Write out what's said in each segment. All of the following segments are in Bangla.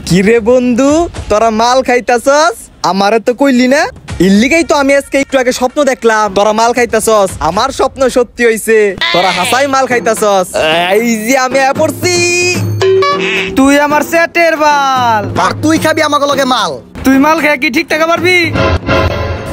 কিরে বন্ধু, তোরা মাল খাইতাছস? আমারে তো কইলি না। ইল্লিগাই তো আমি আজকে একটু আগে স্বপ্ন দেখলাম তোরা মাল খাইতাছস। আমার স্বপ্ন সত্যি হইছে, তোরা হাসাই মাল খাইতাছস। এই যে আমি পড়ছি, তুই আমার সেটের বাল, আর তুই খাবি আমাকে লগে মাল। তুই মাল খেয়ে কি ঠিক থাকা পারবি?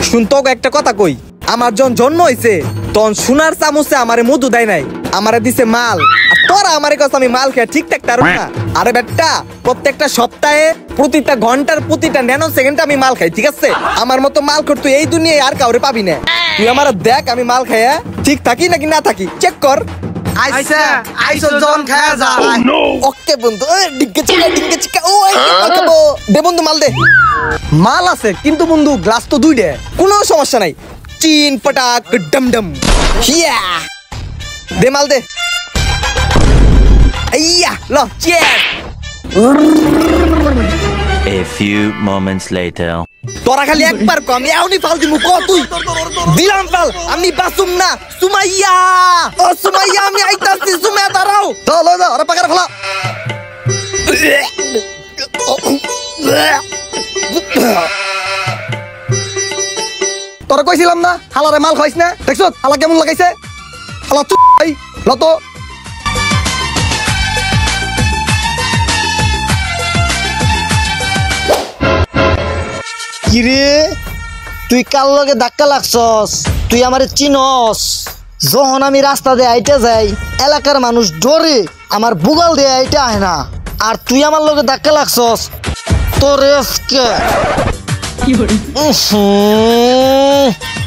শুন তোকে একটা কথা কই, আমার যখন জন্ম হইছে তখন সোনার চামচে আমারে মধু দেয় নাই, আমারে দিছে মাল। আর তোরা আমারে কাছে আমি মাল খেয়ে ঠিক থাকতে পারবো না? আরে বেটা, প্রত্যেকটা সপ্তাহে প্রতিটা ঘন্টার প্রতিটা ন্যানো সেকেন্ডে আমি মাল খাই, ঠিক আছে? আমার মতো মাল খোর তুই এই দুনিয়ায় আর কাউরে পাবি না। তুই আমার দেখ আমি মাল খাইয়া ঠিক থাকি নাকি না থাকি, চেক কর। আইসা আইসো জন খায়া যা। ওকে বন্ধু, ডিঙ্গে চিকা ও দে বন্ধু মাল দে। মাল আছে কিন্তু বন্ধু গ্লাস তো দুইটা। কোনো সমস্যা নাই, চিন পটাক ডম হিয়া দে মাল দে। আইয়া ল chair. A few moments later. তোরা খালি একবার কম, আমি এখনই ফাল দিমু। ক তুই দিলাম ফাল, আমি বাসুম না। সুমাইয়া, ও সুমাইয়া, আমি আইতাছি। সুমাইয়া দাঁড়াও। চল যা, আরে পাকার খোলা। তোরা কইছিলাম না হালারে মাল খাইছ না? দেখছো হালা কেমন লাগাইছে? হালা চুপ ভাই লত। কিরে তুই কার লগে ধাক্কা লাগছস? তুই আমারে চিনস? যখন আমি রাস্তা দিয়ে আইতে যাই এলাকার মানুষ ডরে আমার বুগাল দিয়ে আইতে আয় না, আর তুই আমার লগে ধাক্কা লাগছস। তোরে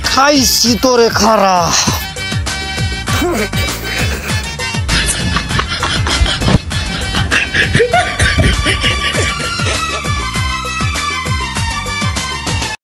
খাইছি তোরে খারা।